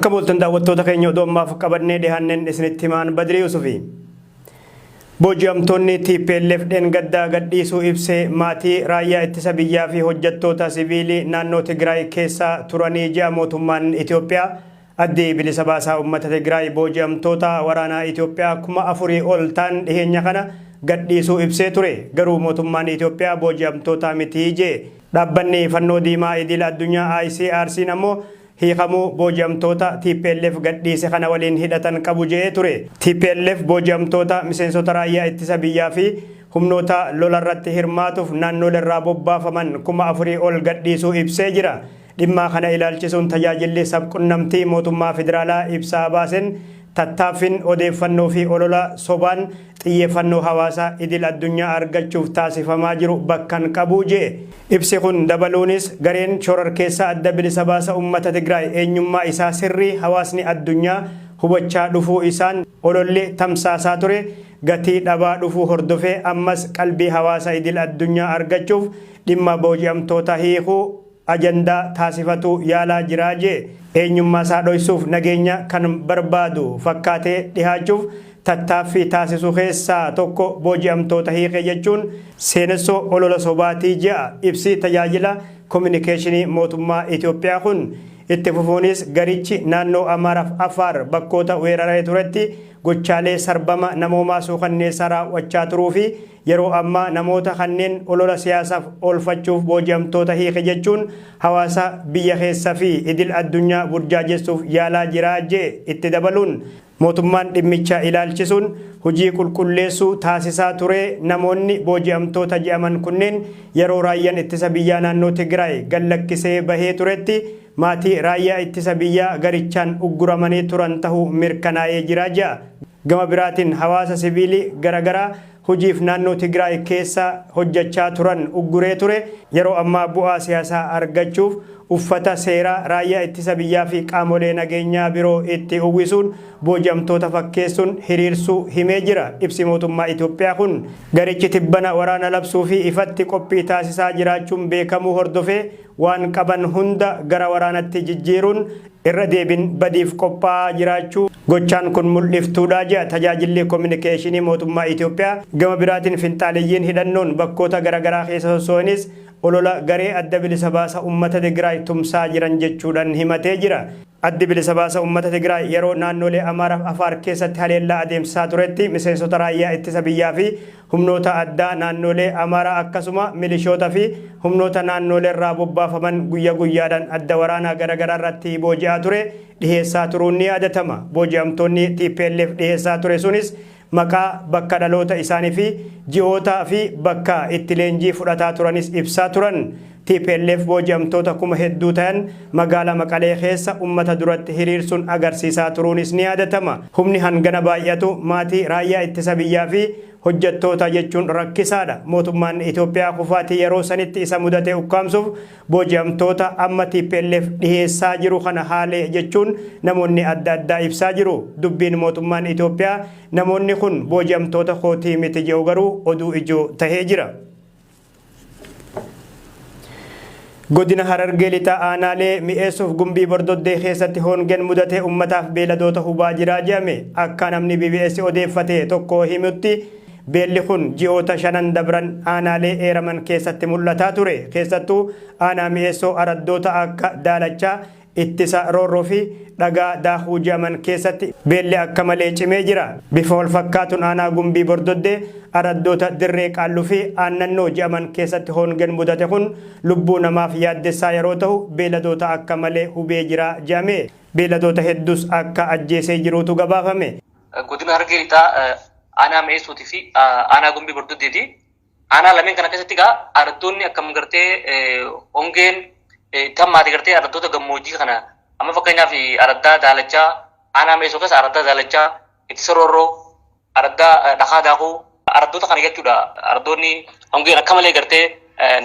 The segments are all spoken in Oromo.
Akka bultan daawwattoota keenya odoommaaf qabannee dhihaanneen isinitti himaan Badrii Yusufi. Booji'amtoonni TPLF gaddaa gadhiisuu ibsee maatii raayyaa ittisa biyyaa fi hojjettoota siviilii naannoo Tigraay keessa turanii ji'a mootummaan Itoophiyaa addi bilisa baasaa uummata Tigraay booji'amtoota waraanaa Itoophiyaa 4,000 ol ta'an dhiheenya kana gadhiisuu ibsee ture. Garuu mootummaan Itoophiyaa booji'amtoota miti jee. Dhaabbanni fannoo diimaa idil addunyaa ICRC ammoo hiikamuu booji'amtoota TPLF gadhiise kana waliin hidhatan qabu jee ture. TPLF booji'amtoota miseensota raayyaa ittisa biyyaa fi humnoota lolarratti hirmaatuuf naannoleerraa bobbaafaman 4,000 ol gadhiisuu ibsee jira. Dhimma kana ilaalchisuun tajaajilli sabqunnamtii mootummaa federaalaa ibsaa baaseen tattaaffin odeeffannoo fi olola sobaan xiyyeeffannoo hawaasaa idil addunyaa argachuuf taasifamaa jiru bakkan qabu jee. Ibsi kun dabaluunis gareen shororkeessaa adda bilisa baasaa uummata Tigraay eenyummaa isaa sirrii hawaasni addunyaa hubachaa dhufuu isaan ololli tamsaasaa ture gatii dhabaa dhufuu hordofee ammas qalbii hawaasa idil addunyaa argachuuf dhimma booji'amtoota hiikuu ajandaa taasifatu yaalaa jiraa jee. Eenyummaa isaa dhoysuuf nageenya kan barbaadu fakkaatee dhihaachuuf tattaaffii taasisuu keessaa tokko booji'amtoota hiikee jechuun seenessoo olola sobaatii ji'a. Ibsi tajaajila kominikeeshinii mootummaa Itoophiyaa kun itti fufuunis garichi naannoo Amaaraaf Afaar bakkoota weeraree turetti gochaalee sarbama namoomaa suukanneessaa raawwachaa turuu fi yeroo ammaa namoota kanneen olola siyaasaaf oolfachuuf booji'amtoota hiike jechuun hawaasa biyya keessa fi idil addunyaa burjaajessuuf yaalaa jiraa jee. Itti dabaluun mootummaan dhimmicha ilaalchisuun hojii qulqulleessuu taasisaa ture. Namoonni booji'amtoota jedhaman kunneen yeroo raayyaan ittisa biyyaa naannoo Tigraay gallakkisee bahee turetti maatii raayyaa ittisa biyyaa garichaan ugguramanii turan tahuu mirkanaa'ee jira jea. Gama biraatiin hawaasa siviilii garagaraa hojiif naannoo Tigraay keessa hojjechaa turan ugguree ture. Yeroo ammaa bu'aa siyaasaa argachuuf uffata seeraa raayyaa ittisa biyyaa fi qaamolee nageenyaa biroo itti uwwisuun booji'amtoota fakkeessuun hiriirsuu himee jira. Ibsi mootummaa Itoophiyaa kun garichi tibbana waraana labsuu fi ifatti qophii taasisaa jiraachuun beekamuu hordofee waan qaban hunda gara waraanatti jijjiiruun irra deebin badiif qophaa'aa jiraachuu gochaan kun mul'iftuudha jea tajaajilli kominikeeshinii mootummaa Itoophiyaa. Gama biraatiin finxaaliyyiin hidhannoon bakkoota garagaraa keessa soso'anis olola garee adda bilisa baasaa uummata Tigraay tumsaa jiran jechuudhaan himatee jira. Addi bilisa baasaa uummata Tigraay yeroo naannolee Amaaraaf Afaar keessatti haleellaa adeemsisaa turetti miseensota raayyaa ittisa biyyaa fi humnoota addaa naannolee Amaaraa akkasuma milishoota fi humnoota naannoleerraa bobbaafaman guyyaa guyyaadhaan adda waraanaa garagaraa irratti booji'aa ture dhiheessaa turuun ni yaadatama. Booji'amtoonni TPLF dhiheessaa ture sunis maqaa bakka dhaloota isaanii fi ji'ootaa fi bakka itti leenjii fudhataa turanis ibsaa turan. TPLF booji'amtoota 1,000 ta'an magaalaa Maqalee keessa uummata duratti hiriirsuun agarsiisaa turuunis ni yaadatama. Humni hangana baay'atu maatii raayyaa ittisa biyyaa fi hojjettoota jechuun rakkisaadha. Mootummaan Itoophiyaa kufaatii yeroo sanitti isa mudatee ukkaamsuuf booji'amtoota amma TPLF dhiheessaa jiru kana haalee jechuun namoonni adda addaa ibsaa jiru. Dubbiin mootummaan Itoophiyaa namoonni kun booji'amtoota kootii miti jedhu garuu oduu ijoo tahee jira. Godina Harargee lixaa aanaalee mi'eessuuf gumbii bordoddee keessatti hongeen mudatee ummataaf beeladoota hubaa jiraa jedhame. Akka namni BBS odeeffate tokko himutti beelli kun ji'oota 5 dabran aanaalee eeraman keessatti mul'ataa ture. Keessattuu aanaa mi'eessoo araddoota akka daalachaa ittisa roorroo fi dhagaa daakuu jedhaman keessatti beelli akka malee cimee jira. Bifa wal fakkaatuun aanaa gumbii bordoddee araddoota dirree qaalluu fi aannannoo jedhaman keessatti hongeen mudate kun lubbuu namaaf yaaddessaa yeroo ta'u beeladoota akka malee hubee jira jedhame. Beeladoota hedduus akka ajjeesee jiruutu gabaafame. Godina Harargee lixaa aanaa mi'eessuutii fi aanaa gumbii bordoddeeti. Aanaa lameen kana keessatti egaa araddoonni akkam gartee hongeen tammaati gartee araddoota gammoojjii kana amma fakkeenyaaf araddaa daalachaa aanaa mi'eessuu keessa araddaa daalachaa ittisa roorroo araddaa dhakaa daakuu araddoota kana jechuudha. Araddoonni hongeen akka malee gartee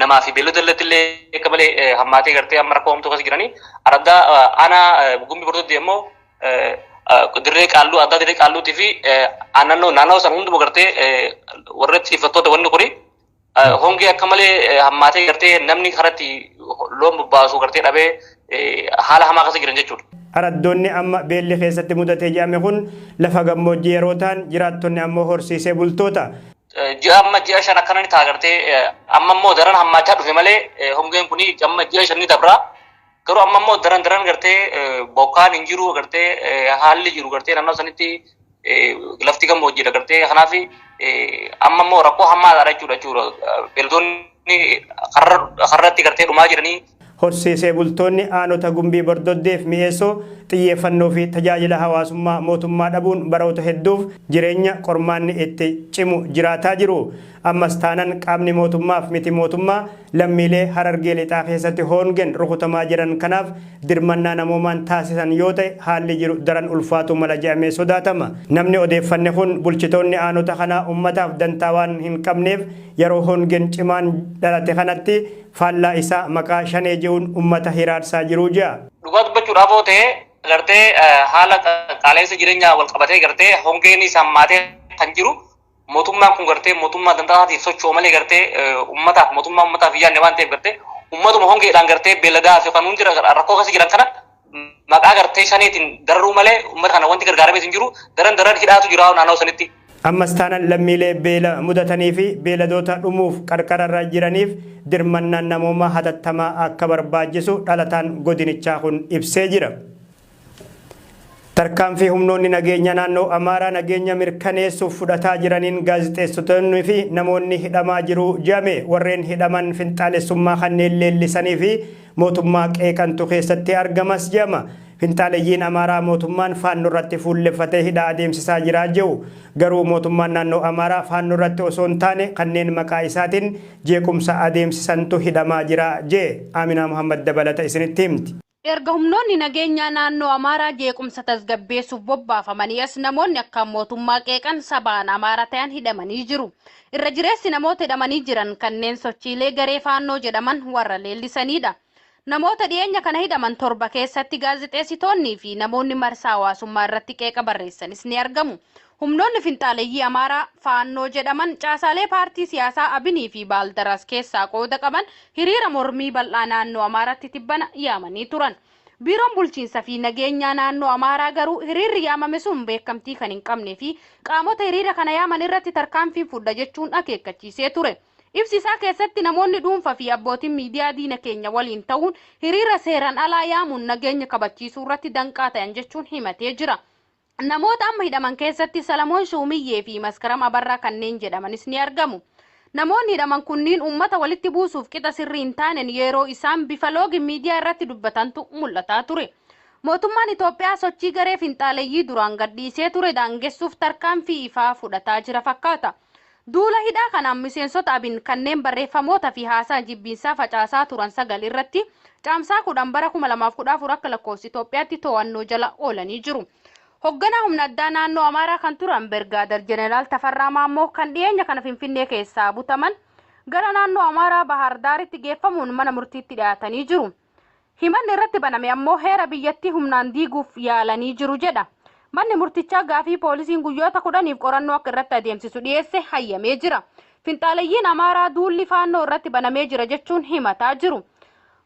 namaa fi beeylada illee akka malee hammaatee gartee amma rakkoo hamtuu keessa jiranii araddaa aanaa gumbii bordoddee immoo dirree qaalluu addaa dirree qaalluutii fi naannoo san hunduma gartee warra xiyyeeffattoota wanni kuni hongee akka malee hammaatee gartee namni karatti loon bobbaasu gartee dhabee haala hamaa keessa jiran jechuudha. Araddoonni amma beelli keessatti mudatee jedhame kun lafa gammoojjii yeroo ta'an jiraattonni ammoo horsiisee bultoota. Ji'a shan akkana ni ta'a gartee amma immoo daran hammaachaa dhufe malee hongeen kun amma ji'a shan ni dabra. Garuu amma immoo daran gartee bokkaan hin jiru gartee haalli jiru gartee naannoo sanitti lafti gammoojjiidha gartee kanaaf amma immoo rakkoo hammaadha jechuudha. Beeltoonni karratti gartee dhumaa jiranii. Horsiisee bultoonni aanota gumbii bordoddeef mi'eessoo xiyyeeffannoo fi tajaajila hawaasummaa mootummaa dhabuun baroota hedduuf jireenya qormaanni itti cimu jiraataa jiru. Ammas taanan qaamni mootummaaf miti mootummaa lammiilee Harargee lixaa keessatti hongeen rukutamaa jiran kanaaf dirmannaa namoomaan taasisan yoo ta'e haalli jiru daran ulfaatu mala jedhamee sodaatama. Namni odeeffanne kun bulchitoonni aanota kanaa ummataaf dantaa waan hin qabneef yeroo hongeen cimaan dhalate kanatti faallaa isaa maqaa shanee jechuun ummata hiraarsaa jiru jira. Dhugaa dubbachuudhaaf yoo ta'e gartee haala qaala'insa jireenyaa wal qabatee gartee hongeen hammaatee kan jiru mootummaan kun gartee mootummaa dandaatiif socho'u malee gartee uummataaf yaadne waan ta'eef gartee uummatuma hongeedhaan gartee beelladaaf yookaan hundi rakkoo keessa jiran kana maqaa gartee shaneetiin dararuu malee uummata kana wanti gargaaramee hin jiru daran hidhaatu jira naannoo sanitti. Ammas taanan lammiilee beela mudatanii fi beeladoota dhumuuf qarqararra jiraniif dirmannaan namoomaa hatattamaa akka barbaachisu dhalataan godinichaa kun ibsee jira. Tarkaanfii humnoonni nageenya naannoo Amaaraa nageenya mirkaneessuuf fudhataa jiraniin gaazexeessitoonni fi namoonni hidhamaa jiru jedhame warreen hidhaman finxaalessummaa kanneen leellisanii fi mootummaa qeeqantu keessatti argamas jedhama. Finxaaleyyiin Amaaraa mootummaan faannoo irratti fuulleffatee hidhaa adeemsisaa jira jedhu garuu mootummaan naannoo Amaaraa faannoo irratti osoo hin taane kanneen maqaa isaatiin jeequmsa adeemsisantu hidhamaa jira jedhe Aminaa Muhammad dabalata isinitti himti. Erga humnoonni nageenyaa naannoo Amaaraa jeequmsa tasgabbeessuuf bobbaafamanii as namoonni akka mootummaa qeeqan sabaan Amaaraa ta'an hidhamanii jiru. Irra jireessi namoota hidhamanii jiran kanneen sochiilee garee faannoo jedhaman warra leellisanidha. Namoota dhiyeenya kana hidhaman 7 keessatti gaazexeessitoonnii fi namoonni marsaa hawaasummaa irratti qeeqa barreessanis ni argamu. Humnoonni finxaaleyyii Amaaraa faannoo jedhaman caasaalee paartii siyaasaa Abinii fi Baaldaras keessaa qooda qaban hiriira mormii bal'aa naannoo Amaaraatti tibbana yaamanii turan. Biiroon bulchiinsa fi nageenyaa naannoo Amaaraa garuu hiriirri yaamame sun beekamtii kan hin qabnee fi qaamota hiriira kana yaaman irratti tarkaanfii fudhaa jechuun akeekkachiisee ture. Ibsisaa keessatti namoonni dhuunfaa fi abbootiin miidiyaa diina keenya waliin ta'uun hiriira seeraan alaa yaamuun nageenya kabachiisuu irratti danqaa ta'an jechuun himatee jira. Namoota amma hidhaman keessatti Salamoon Shumiyyee fi Maskaram Abarraa kanneen jedhamanis ni argamu. Namoonni hidhaman kunniin uummata walitti buusuuf qixa sirrii hin taaneen yeroo isaan bifa loogii miidiyaa irratti dubbatantu mul'ataa ture. Mootummaan Itoophiyaa sochii garee finxaaleyyii duraan gadhiisee ture daangessuuf tarkaanfii ifaa fudhataa jira fakkaata. Duula hidhaa kanaan miseensota Abin kanneen barreeffamoota fi haasaa jibbiinsaa facaasaa turan 9 irratti caamsaa 10 bara 2014 akka lakkoofsa Itoophiyaatti to'annoo jala oolanii jiru. Hoogganaa humna addaa naannoo Amaaraa kan turan Bergaader Jeneraal Tafarraa Maammoo kan dhiyeenya kana Finfinnee keessaa butaman gara naannoo Amaaraa Bahar Daaritti geeffamuun mana murtiitti dhiyaatanii jiru. Himanni irratti baname ammoo heera biyyattii humnaan diiguuf yaalanii jiru jedha. Manni murtichaa gaafii poolisiin guyyoota 10 qorannoo akka irratti adeemsisu dhiyeesse hayyamee jira. Finxaalayyiin Amaaraa duulli faannoo irratti banamee jira jechuun himataa jiru.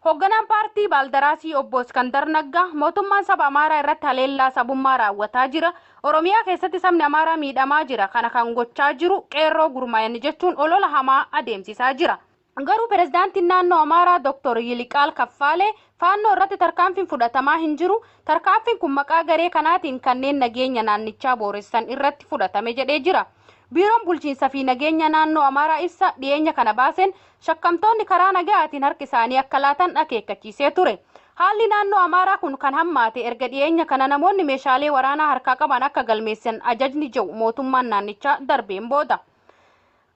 Hoogganaan paartii Baaldaraasii obbo Iskandar Naggaa mootummaan saba Amaaraa irratti haleellaa sabummaa raawwataa jira. Oromiyaa keessatti sabni Amaaraa miidhamaa jira. Kana kan gochaa jiru qeerroo gurmaa'an jechuun olola hamaa adeemsisaa jira. Garuu pirezidaantiin naannoo Amaaraa Dr. Yiliqaal Kaffaalee faannoo irratti tarkaanfiin fudhatamaa hin jiru. Tarkaanfiin kun maqaa garee kanaatiin kanneen nageenya naannichaa booressan irratti fudhatame jedhee jira. Biiroon bulchiinsa fi nageenya naannoo Amaaraa ibsa dhiyeenya kana baaseen shakkamtoonni karaa nagaatiin harki isaanii akka laatan akeekkachiisee ture. Haalli naannoo Amaaraa kun kan hammaate erga dhiyeenya kana namoonni meeshaalee waraanaa harkaa qaban akka galmeessan ajajni jiru mootummaan naannichaa darbeen booda.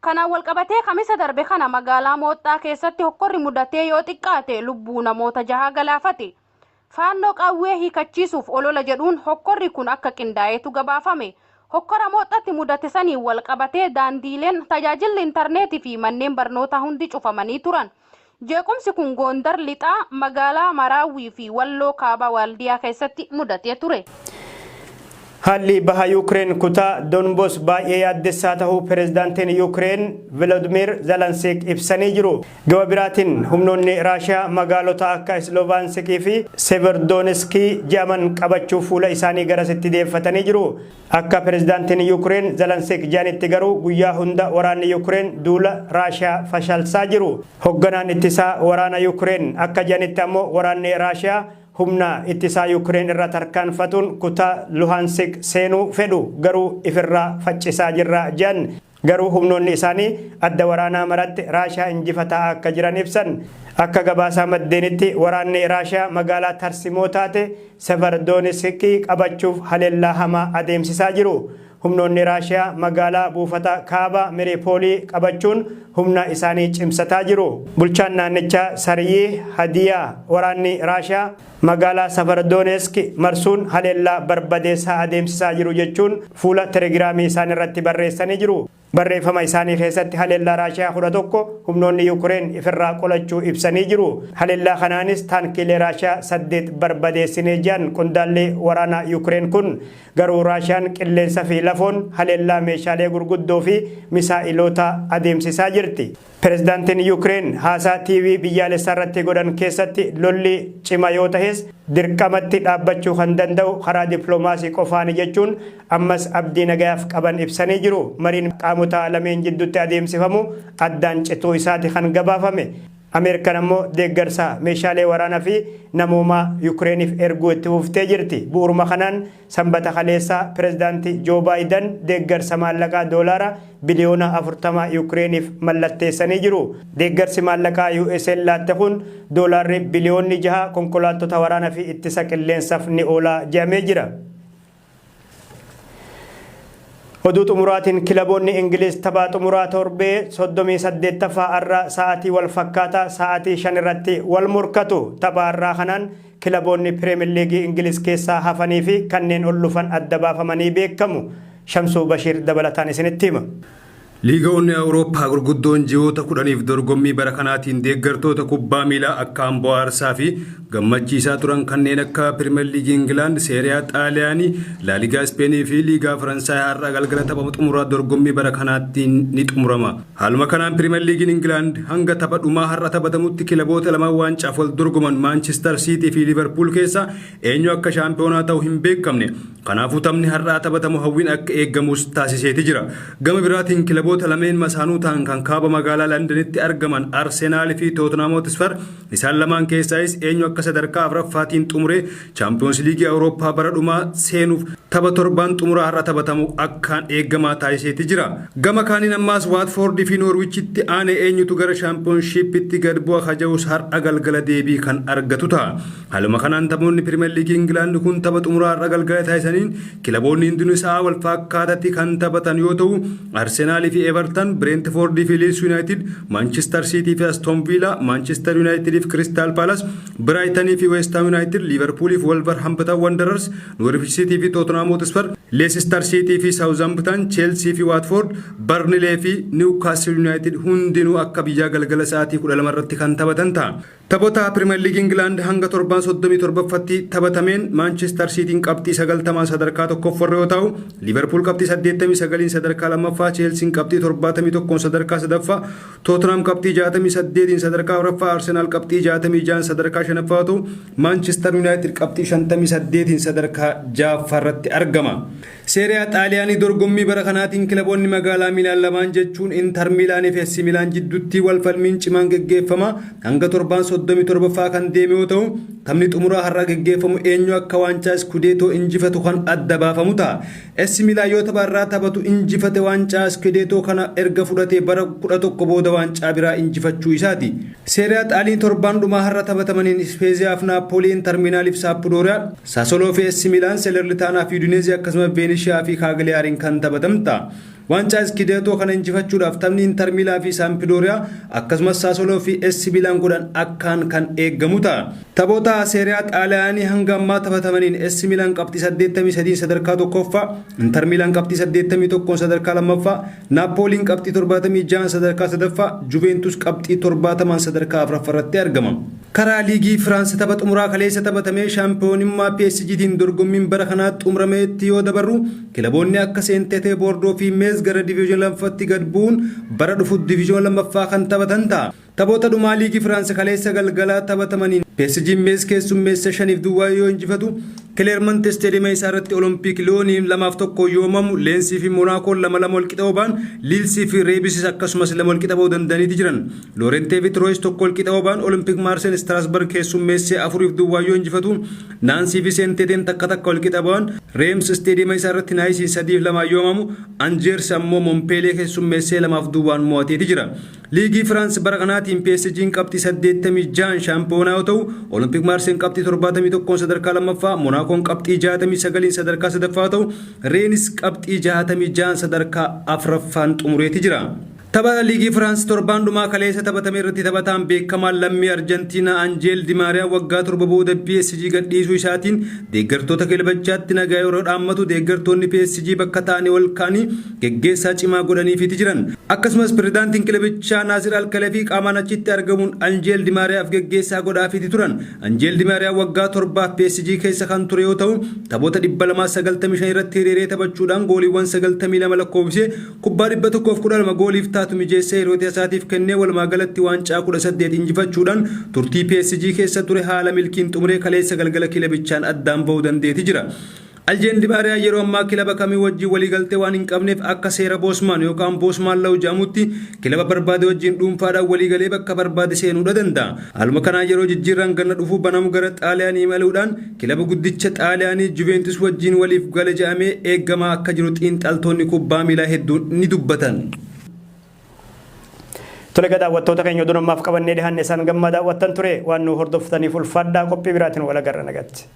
Kana walqabatee kamisa darbe kana magaalaa Mooxxaa keessatti hokkorri mudatee yoo xiqqaate lubbuu namoota 6 galaafate. Faannoo qawwee hiikachiisuuf olola jedhuun hokkorri kun akka qindaa'eetu gabaafame. Hokkora Mooxxaatti mudate sanii walqabatee daandiileen tajaajilli intarneetii fi manneen barnootaa hundi cufamanii turan. Jeequmsi kun Gondar lixaa magaalaa Maraawii fi Walloo kaaba Waaldiyaa keessatti mudatee ture. Haalli baha Yuukireen kutaa Donbos baay'ee yaaddessaa tahuu pireezidaantiin Yuukireen Volodymyr Zelensky ibsanii jiru. Gama biraatiin humnoonni Raashiyaa magaalota akka Slovianskii fi Severodonetskii jedhaman qabachuuf fuula isaanii garasitti deeffatanii jiru. Akka pireezidaantiin Yuukireen Zelensky jedhanitti garuu guyyaa hunda waraanni Yuukireen duula Raashiyaa fashalsaa jiru. Hoogganaan ittisaa waraana Yuukireen akka jedhanitti ammoo waraanni Raashiyaa humna ittisaa Yuukireen irra tarkaanfatuun kutaa Luhansk seenuu fedhu garuu ifirraa faccisaa jirra jedhan. Garuu humnoonni isaanii adda waraanaa maratti Raashiyaa injifataa akka jiran ibsan. Akka gabaasaa maddeenitti waraanni Raashiyaa magaalaa Tarsimoo taate Severodonetskii qabachuuf haleellaa hamaa adeemsisaa jiru. Humnoonni Raashiyaa magaalaa buufata kaaba Mariupoolii qabachuun humna isaanii cimsataa jiru. Bulchaan naannichaa Sariyii Hadiyaa waraanni Raashiyaa magaalaa Severodonetsk marsuun haleellaa barbadeessaa adeemsisaa jiru jechuun fuula telegiraamii isaanii irratti barreessanii jiru. Barreeffama isaanii keessatti haleellaa Raashiyaa 11 humnoonni Yuukireen ifirraa qolachuu ibsanii jiru. Haleellaa kanaanis taankiilee Raashiyaa 8 barbadeessinee jiran qondaallee waraanaa Yuukireen kun garuu Raashiyaan qilleensa fi lafoon haleellaa meeshaalee gurguddoo fi misaa'iloota adeemsisaa jirti. Pireezidaantiin Yuukireen haasaa TV biyyaalessaa irratti godhan keessatti lolli cima yoo ta'es dirqamatti dhaabbachuu kan danda'u karaa dippiloomaasii qofaani jechuun ammas abdii nagayaaf qaban ibsanii jiru. Mariin qaamota lameen jidduutti adeemsifamu addaan cituu isaati kan gabaafame. Ameerikaan ammoo deeggarsa meeshaalee waraanaa fi namoomaa Yuukireeniif erguu itti fuftee jirti. Bu'uuruma kanaan sanbata kaleessaa pireezidaantii Joo Baayiden deeggarsa maallaqaa doolaara biliyoona 40 Yuukireeniif mallatteessanii jiru. Deeggarsi maallaqaa USA'n laatte kun doolaarri biliyoonni 6 konkolaattota waraanaa fi ittisa qilleensaaf ni oola jedhamee jira. Oduu xumuraatiin kilaboonni Ingiliz taphaa xumuraa torbee 38ffaa irraa sa'aatii wal fakkaataa sa'aatii 5 irratti wal morkatu. Taphaa irraa kanaan kilaboonni Piriimiyer Liigii Ingiliz keessaa hafanii fi kanneen ol dhufan adda baafamanii beekamu. Shamsuu Bashiir dabalataan isinitti hima. Liigaawwan Awurooppaa gurguddoon ji'oota 10f dorgommii bara kanaatiin deeggartoota kubbaa miilaa akka bohaarsaa fi gammachiisaa turan kanneen akka Piriimiyer Liigii Ingilaand, Seeriyaa Xaaliyaanii, Laaligaa Ispeenii fi Liigaa Faransaay har'a galgala tapha xumuraa dorgommii bara kanaatiin ni xumurama. Haaluma kanaan Piriimiyer Liigiin Ingilaand hanga tapha dhumaa har'a taphatamutti kilaboota lamaan waancaaf wal dorgoman Maanchister Siitii fi Liiverpuul keessa eenyu akka shaampiyoonaa ta'u hin beekamne. Kanaafuu taphni har'aa taphatamu hawwiin akka eeggamus taasiseeti jira. Gama biraatiin kilaboota lameen masaanuu ta'an kan kaaba magaalaa Londonitti argaman Arsenaal fi Tottenham Hotspur isaan lamaan keessaayis eenyu akka sadarkaa afuraffaatiin xumuree Champions League Awurooppaa bara dhumaa seenuuf tapha torbaan xumuraa har'a taphatamu akkaan eeggamaa taasiseeti jira. Gama kaaniin ammaas Watford fi Norwichitti aanee eenyutu gara Championshippitti gad bu'a haja'us har'a galgala deebii kan argatu ta'a. Haaluma kanaan taphoonni Piriimiyer Liigii Ingilaand kun tapha xumuraa har'a galgala taasisaniin kilaboonni hundinuu isaa wal fakkaatatti kan taphatan yoo ta'u Arsenaal fi Everton, Brentford fi Leeds United, Manchester City fi Aston Villa, Manchester United fi Crystal Palace, Brighton fi West Ham United, Liverpool fi Wolverhampton Wanderers, Norwich City fi Tottenham Hotspur, Leicester City fi Southampton, Chelsea fi Watford, Burnley fi Newcastle United hundinuu akka biyyaa galgala sa'aatii 12 irratti kan taphatan ta'a. Taphoota Piriimiyer Liigii Ingilaand hanga torbaan 37ffatti taphatameen Manchester Cityin qabxii 90 sadarkaa tokkoffarra yoo ta'u, Liverpool qabxii 89 sadarkaa lammaffaa, Chelsea qabxii 71 sadarkaa sadaffaa, Tottenham qabxii 68 sadarkaa afuraffaa, Arsenal qabxii 66 sadarkaa shanaffaa yoo ta'u, Manchester United qabxii 58 sadarkaa ja'affaarratti argama. Seeriyaa Xaaliyaanii dorgommii bara kanaatiin kilaboonni magaalaa Milaan lamaan jechuun Inter Milaan fi AC Milaan jidduutti wal falmiin cimaan geggeeffama hanga torbaan 37ffaa kan deeme yoo ta'u, taphni xumuraa har'a geggeeffamu eenyu akka waancaa Scudetto injifatu kan adda baafamu ta'a. AC Milaan yoo tapha irraa taphatu injifate waancaa Scudetto kana erga fudhatee bara 11 booda waancaa biraa injifachuu isaati. Seeriyaa Xaaliyaanii torbaan dhumaa har'a taphatamaniin Spezia fi Napoli, Inter Milaan fi Sampdoria, Sassuolo fi AC Milaan, Salernitana fi Udinese akkasumas Venezia fi Cagliari kan taphatamta. Waancaa Scudetto kana injifachuudhaaf taphni Inter Milaan fi Sampdoria akkasumas Sassuolo fi AC Milan godhan akkaan kan eeggamu ta'a. Taphoota Seeriyaa Xaaliyaanii hanga ammaa taphatamaniin AC Milan qabxii 83 sadarkaa tokkoffaa, Inter Milan qabxii 81 sadarkaa lammaffaa, Napoliin qabxii 76 sadarkaa sadaffaa, Juventus qabxii 70 sadarkaa afuraffaarratti argama. karaa liigii Firaansi tapha xumuraa kaleessa taphatamee shaampiyoonummaa PSGtiin dorgommiin bara kanaa xumurameetti yoo dabarru kilaboonni akka Saint-Étienne, Bordeaux fi Metz gara diviizyoon lammaffatti gad bu'uun bara dhufu diviizyoon lammaffaa kan taphatan ta'a. Taphoota dhumaa liigii Firaansi kaleessa galgalaa taphatamaniin PSG Metz keessummeessa 5-2 yoo injifatu Clermont Stadium isaa irratti Olympique Lyon 2-1 yoomamu Lensii fi Monaco 2-2 wal qixa obaan Lille fi Reims akkasumas 2 wal qixa ba'uu danda'aniiti jiran. Lorient fi Troyes 1 wal qixa obaan Olympique Marseille Strasbourg keessummeessee 4-2 yoo injifatu Nancy fi Saint-Étienne takka wal qixa ba'an Reims Stadium isaa irratti Nice 3-2 yoomamu Angers ammoo Montpellier keessummeessee 2-2 mo'ateeti jira. Liigii France bara kanaatiin PSG qabxii 86 shaampiyoonaa yoo ta'u Olympique Marseille qabxii 71 sadarkaa lammaffaa Monaco qabxii 69 sadarkaa sadaffaa ta'u Rennes qabxii 66 sadarkaa afuraffaan xumureeti jira. Tapha liigii Firaansi torbaan dhumaa kaleessa taphatame irratti taphataan beekamaan lammii Arjentiinaa Angel Di Maariyaa waggaa 7 booda PSG gadhiisuu isaatiin deeggartoota kilabichaatti nagaa yeroo dhaammatu deeggartoonni PSG bakka ta'anii ol kaanii geggeessaa cimaa godhaniifiiti jiran. Akkasumas pirezidaantiin kilabichaa Naasir Al-Khelaifi qaamaan achitti argamuun Angel Di Maariyaaf geggeessaa godhaafiiti turan. Angel Di Maariyaa waggaa 7 PSG keessa kan ture yoo ta'u taphoota 295 irratti hiriiree taphachuudhaan gooliiwwan 92 lakkoofsee kubbaa 112 gooliif taatu mijeessee yeroo isaatiif kennee walumaa galatti waancaa 18 injifachuudhaan turtii PSG keessa ture haala milkiin xumuree kaleessa galgala kilabichaan addaan ba'uu dandeetti jira. Angel Di Maariyaa yeroo ammaa kilaba kamii wajjin waliigaltee waan hin qabneef akka seera Boosmaan yookaan Boosmaan Law jedhamutti kilaba barbaade wajjin dhuunfaadhaan waliigalee bakka barbaade seenuu danda'a. Haaluma kanaan yeroo jijjiirraan ganna dhufu banamu gara Xaaliyaanii imaluudhaan kilaba guddicha Xaaliyaanii Juventus wajjin waliif gala jedhamee eegamaa akka jiru xiinxaltoonni kubbaa miilaa hedduun ni dubbatan. Tole daawwattoota keenya oduu namaaf qabannee dhiyaanne isaan gammadaa daawwattan ture waan nu hordoftaniif ulfaadhaa qophii biraatiin wal agarra nagaatti.